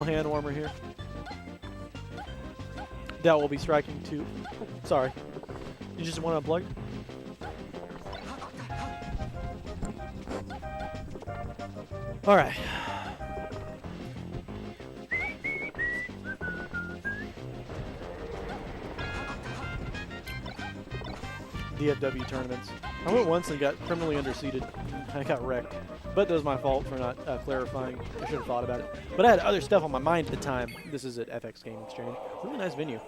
hand warmer here. That will be striking too. Oh, sorry. You just want to unplug? All right. WiTW tournaments. I went once and got criminally underseated. I got wrecked. But that was my fault for not clarifying. I should have thought about it. But I had other stuff on my mind at the time. This is at FX Game Exchange. Really nice venue.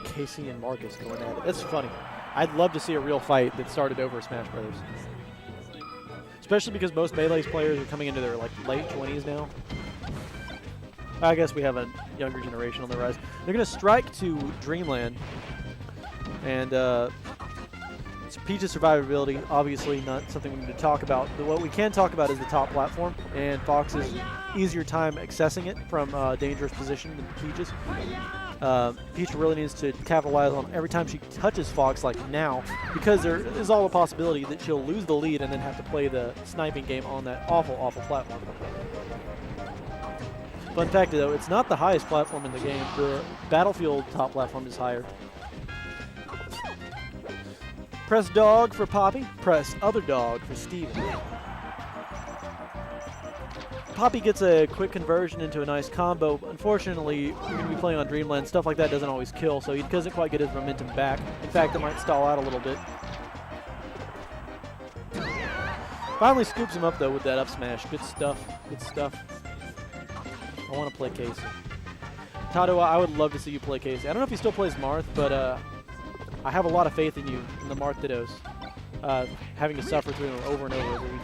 Casey and Marcus going at it. That's funny. I'd love to see a real fight that started over Smash Brothers. Especially because most Melee's players are coming into their late 20s now. I guess we have a younger generation on the rise. They're going to strike to Dreamland. And it's Peach's survivability, obviously not something we need to talk about. But what we can talk about is the top platform and Fox's easier time accessing it from a dangerous position than Peach's. Peach really needs to capitalize on every time she touches Fox, like now, because there is all a possibility that she'll lose the lead and then have to play the sniping game on that awful, awful platform. Fun fact, though, it's not the highest platform in the game. The Battlefield top platform is higher. Press dog for Poppy. Press other dog for Steven. Poppy gets a quick conversion into a nice combo. Unfortunately, you're going to be playing on Dreamland. Stuff like that doesn't always kill, so he doesn't quite get his momentum back. In fact, it might stall out a little bit. Finally scoops him up, though, with that up smash. Good stuff. Good stuff. I want to play Casey. Tadua, I would love to see you play Casey. I don't know if he still plays Marth, but I have a lot of faith in you, in the Marth Dittos. Having to suffer through them over and over every week.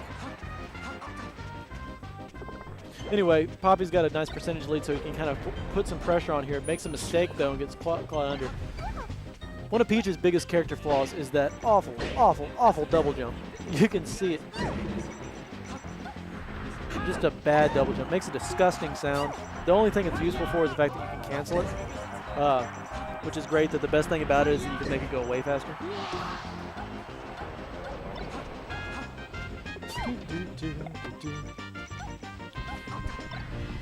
Anyway, Poppy's got a nice percentage lead, so he can kind of put some pressure on here. Makes a mistake, though, and gets clawed under. One of Peach's biggest character flaws is that awful, awful, awful double jump. You can see it. Just a bad double jump. Makes a disgusting sound. The only thing it's useful for is the fact that you can cancel it, which is great. That the best thing about it is that you can make it go way faster.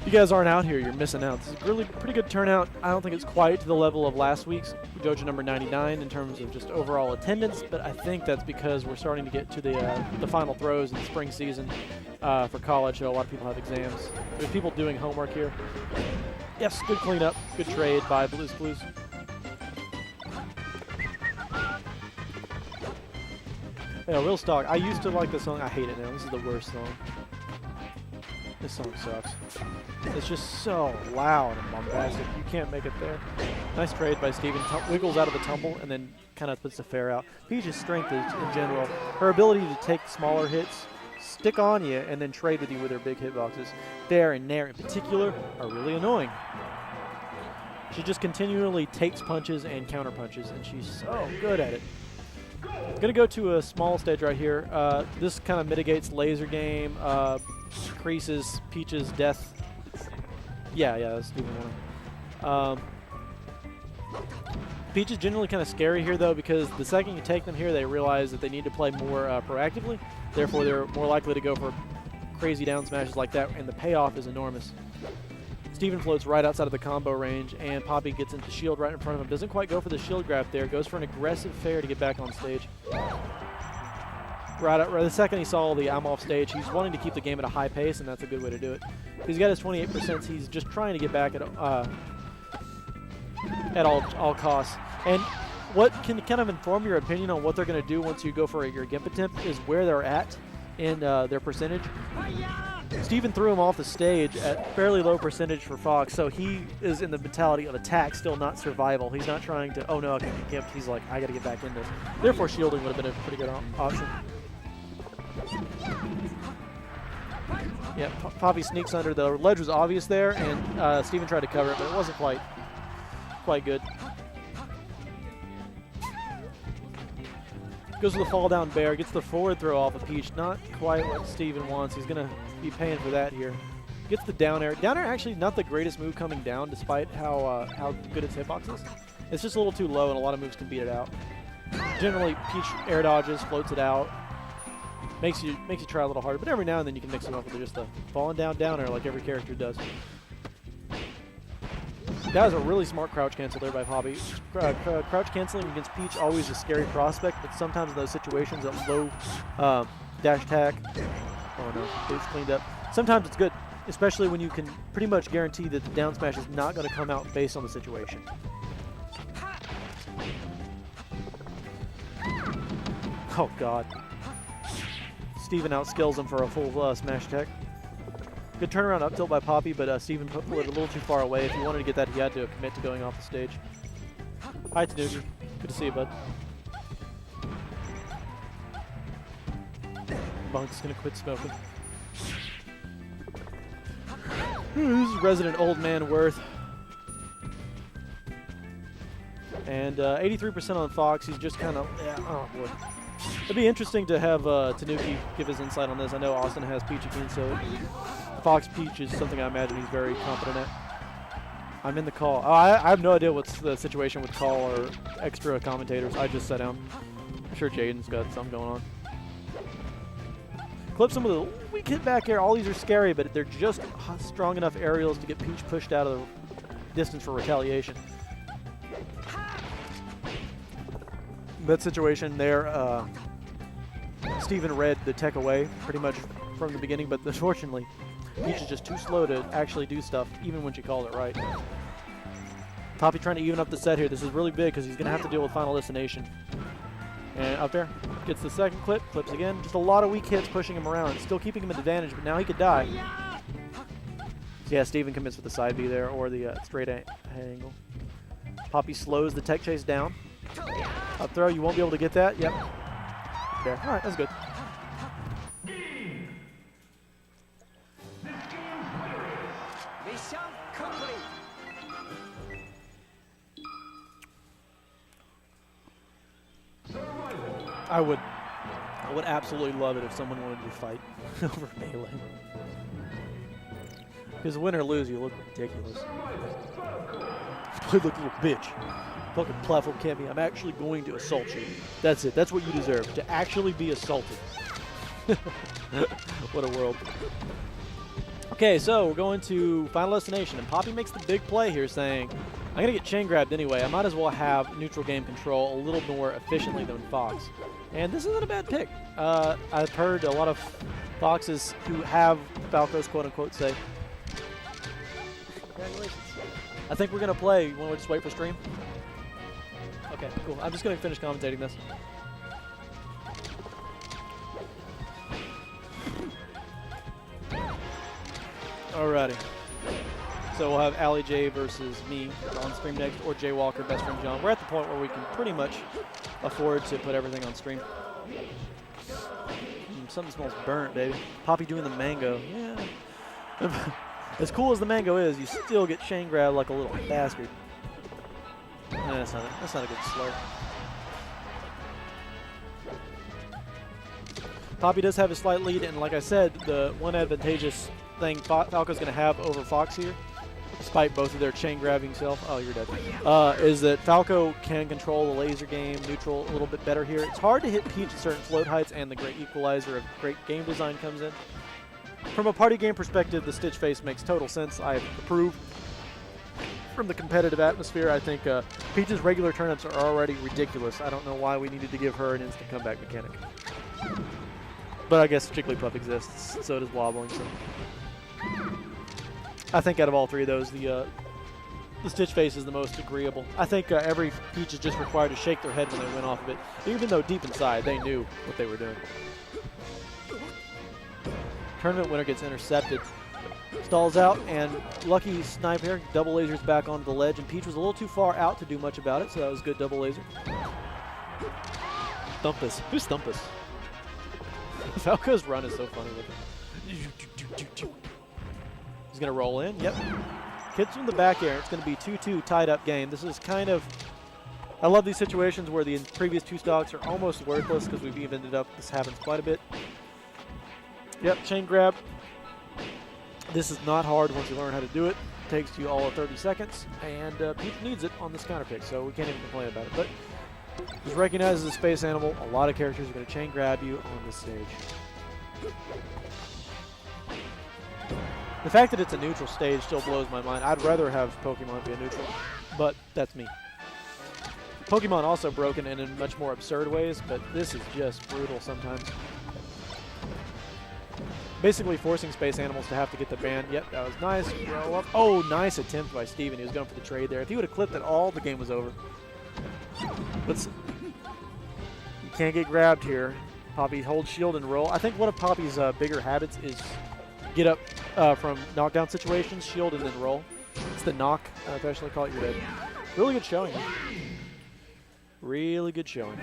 You guys aren't out here, you're missing out. This is a really pretty good turnout. I don't think it's quite to the level of last week's Dojo number 99 in terms of just overall attendance, but I think that's because we're starting to get to the final throws in the spring season for college, so a lot of people have exams. There's people doing homework here. Yes, good cleanup, good trade by Blues Blues. Yeah, real stock. I used to like this song. I hate it now. This is the worst song. This song sucks. It's just so loud and bombastic. You can't make it there. Nice trade by Steven. Wiggles out of the tumble and then kind of puts the fair out. Peach's strength is, in general, her ability to take smaller hits, stick on you, and then trade with you with her big hitboxes. There and Nair in particular are really annoying. She just continually takes punches and counter punches, and she's so good at it. Gonna go to a small stage right here. This kind of mitigates laser game, increases Peach's death. Yeah, that's Steven one. Peach is generally kind of scary here, though, because the second you take them here, they realize that they need to play more proactively. Therefore, they're more likely to go for crazy down smashes like that, and the payoff is enormous. Steven floats right outside of the combo range, and Poppy gets into shield right in front of him. Doesn't quite go for the shield grab there. Goes for an aggressive fair to get back on stage. Right the second he saw the I'm off stage, he's wanting to keep the game at a high pace, and that's a good way to do it. He's got his 28%. He's just trying to get back at all costs. And what can kind of inform your opinion on what they're going to do once you go for your gimp attempt is where they're at in their percentage. Steven threw him off the stage at fairly low percentage for Fox, so he is in the mentality of attack, still not survival. He's not trying to, oh no, I can get gimped. He's like, I got to get back in this. Therefore, shielding would have been a pretty good option. Yeah, Poppy sneaks under. The ledge was obvious there, and Steven tried to cover it, but it wasn't quite good. Goes to the fall down bear, gets the forward throw off of Peach. Not quite what Steven wants. He's going to be paying for that here. Gets the down air. Down air actually not the greatest move coming down, despite how good its hitbox is. It's just a little too low, and a lot of moves can beat it out. Generally, Peach air dodges, floats it out. Makes you try a little harder, but every now and then you can mix them up with just a falling down downer like every character does. That was a really smart crouch cancel there by Poppy. Crouch canceling against Peach, always a scary prospect, but sometimes in those situations at low dash attack, oh no, it's cleaned up. Sometimes it's good, especially when you can pretty much guarantee that the down smash is not going to come out based on the situation. Oh god. Steven outskills him for a full smash attack. Good turnaround up tilt by Poppy, but Steven put it a little too far away. If he wanted to get that, he had to commit to going off the stage. Hi, Tanuki. Good to see you, bud. Monk's gonna quit smoking. This is resident old man Worth. And 83% on Fox. He's just kind of, yeah, oh boy. It'd be interesting to have Tanuki give his insight on this. I know Austin has Peach again, so Fox Peach is something I imagine he's very competent at. I'm in the call. Oh, I have no idea what's the situation with call or extra commentators. I just sat down. I'm sure Jaden's got something going on. Clip some of the weak hit back air. All these are scary, but they're just strong enough aerials to get Peach pushed out of the distance for retaliation. That situation there, Steven read the tech away pretty much from the beginning, but unfortunately, Peach is just too slow to actually do stuff, even when she called it right. Poppy trying to even up the set here. This is really big because he's going to have to deal with Final Destination. And up there, gets the second clip, clips again. Just a lot of weak hits pushing him around. Still keeping him at advantage, but now he could die. So yeah, Steven commits with the side B there, or the straight angle. Poppy slows the tech chase down. Up throw, you won't be able to get that. Yep. There. All right, that's good. I would absolutely love it if someone wanted to fight over Melee. Because win or lose, you look ridiculous. You look a little bitch. Fucking platform can't be. I'm actually going to assault you. That's it. That's what you deserve. To actually be assaulted. What a world. Okay, so we're going to Final Destination, and Poppy makes the big play here, saying, I'm going to get chain grabbed anyway. I might as well have neutral game control a little more efficiently than Fox. And this isn't a bad pick. I've heard a lot of Foxes who have Falco's quote-unquote say, congratulations. I think we're going to play. You want to just wait for stream? Okay, cool. I'm just going to finish commentating this. Alrighty. So we'll have Ali J versus me on stream next, or Jay Walker, best friend John. We're at the point where we can pretty much afford to put everything on stream. Something smells burnt, baby. Poppy doing the mango. Yeah. As cool as the mango is, you still get chain grabbed like a little bastard. Nah, that's not a good slur. Poppy does have a slight lead, and like I said, the one advantageous thing Falco's going to have over Fox here, despite both of their chain grabbing self, oh, you're dead, is that Falco can control the laser game, neutral a little bit better here. It's hard to hit Peach at certain float heights, and the great equalizer of great game design comes in. From a party game perspective, the Stitch Face makes total sense. I approve. From the competitive atmosphere, I think Peach's regular turnips are already ridiculous. I don't know why we needed to give her an instant comeback mechanic. But I guess Jigglypuff exists, so does wobbling. So I think out of all three of those, the Stitch Face is the most agreeable. I think every Peach is just required to shake their head when they went off of it, even though deep inside they knew what they were doing. Tournament winner gets intercepted. Stalls out, and lucky snipe here. Double lasers back onto the ledge, and Peach was a little too far out to do much about it, so that was good double laser. Thumpus. Who's Thumpus? Falco's run is so funny with him. He's going to roll in. Yep. Hits from the back air. It's going to be 2-2 tied up game. This is kind of... I love these situations where the previous two stocks are almost worthless because we've evened it up. This happens quite a bit. Yep, chain grab. This is not hard once you learn how to do it. Takes you all of 30 seconds, and Peach needs it on this counter pick, so we can't even complain about it. But he's recognized as a space animal. A lot of characters are going to chain grab you on this stage. The fact that it's a neutral stage still blows my mind. I'd rather have Pokemon be a neutral, but that's me. Pokemon also broken in much more absurd ways, but this is just brutal sometimes. Basically forcing space animals to have to get the ban. Yep, that was nice. Roll up. Oh, nice attempt by Steven. He was going for the trade there. If he would have clipped it all, the game was over. Let's. You can't get grabbed here. Poppy holds shield and roll. I think one of Poppy's bigger habits is get up from knockdown situations, shield and then roll. It's the knock. I affectionately call it your dead. Really good showing. Really good showing.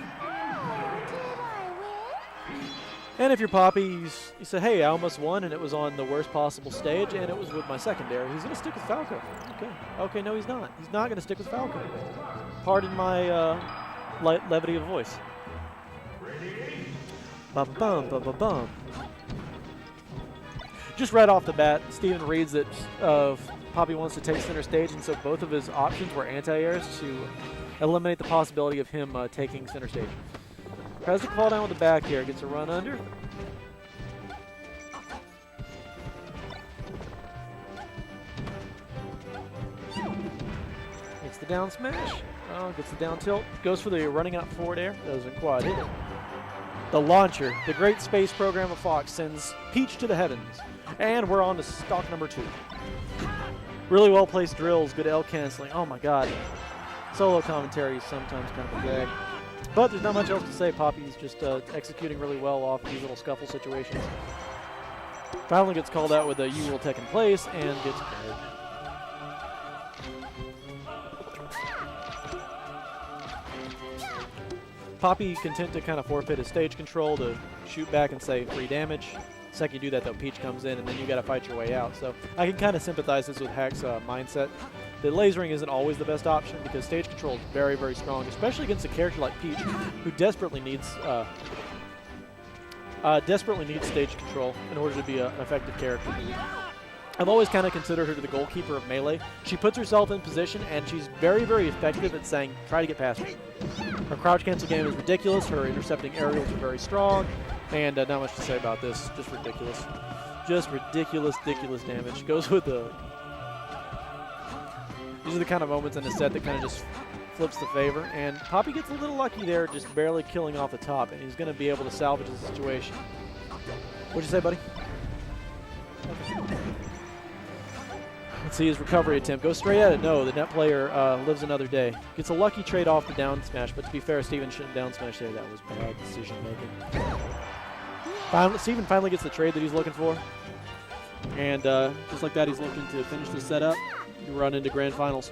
And if you're Poppy, you say, hey, I almost won, and it was on the worst possible stage, and it was with my secondary. He's going to stick with Falco. Okay. Okay, no, he's not. He's not going to stick with Falco. Pardon my levity of voice. Ba-bum, ba-ba-bum. Just right off the bat, Steven reads that Poppy wants to take center stage, and so both of his options were anti-airs to eliminate the possibility of him taking center stage. Tries to fall down with the back air, gets a run under. Gets the down smash. Oh, gets the down tilt. Goes for the running out forward air. Doesn't quite hit it. The launcher, the great space program of Fox, sends Peach to the heavens. And we're on to stock number 2. Really well placed drills, good L canceling. Oh my god. Solo commentary is sometimes kind of a drag. But there's not much else to say. Poppy's just executing really well off these little scuffle situations. Finally gets called out with a U will take in place and gets cleared. Poppy content to kind of forfeit his stage control to shoot back and say free damage. The second you do that, though, Peach comes in and then you got to fight your way out. So I can kind of sympathize this with Hack's mindset. The lasering isn't always the best option because stage control is very, very strong, especially against a character like Peach, who desperately needs stage control in order to be an effective character. I've always kind of considered her the goalkeeper of Melee. She puts herself in position, and she's very, very effective at saying, try to get past me. Her crouch cancel game is ridiculous. Her intercepting aerials are very strong, and not much to say about this. Just ridiculous. Just ridiculous damage. Goes with the... These are the kind of moments in the set that kind of just flips the favor. And Poppy gets a little lucky there, just barely killing off the top, and he's going to be able to salvage the situation. What'd you say, buddy? Okay. Let's see his recovery attempt. Goes straight at it. No, the net player lives another day. Gets a lucky trade off the down smash, but to be fair, Steven shouldn't down smash there. That was bad decision making. Steven finally gets the trade that he's looking for. And just like that, he's looking to finish the setup and run into grand finals.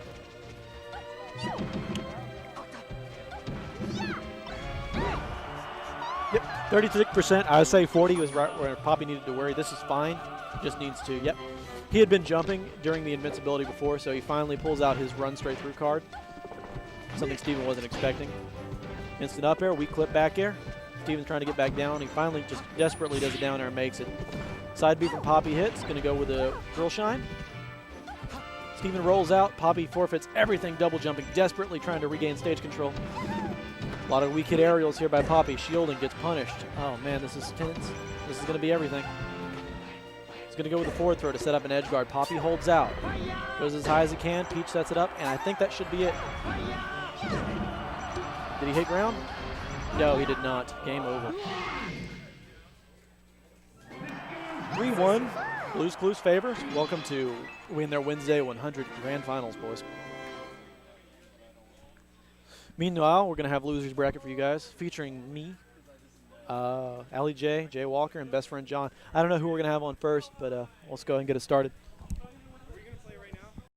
Yep, 36%. I would say 40 was right where Poppy needed to worry. This is fine. Just needs to, yep. He had been jumping during the invincibility before, so he finally pulls out his run straight through card. Something Steven wasn't expecting. Instant up air, weak clip back air. Steven's trying to get back down. He finally just desperately does a down air and makes it. Side B from Poppy hits. Going to go with a drill shine. Steven rolls out. Poppy forfeits everything, double jumping, desperately trying to regain stage control. A lot of weak hit aerials here by Poppy. Shielding gets punished. Oh man, this is tense. This is going to be everything. He's going to go with the forward throw to set up an edge guard. Poppy holds out. Goes as high as he can. Peach sets it up, and I think that should be it. Did he hit ground? No, he did not. Game over. 3-1. Blues Clues favor. Welcome to Win Their Wednesday 100 Grand Finals, boys. Meanwhile, we're going to have losers bracket for you guys, featuring me, Allie J, Jay Walker, and best friend John. I don't know who we're going to have on first, but let's go ahead and get it started.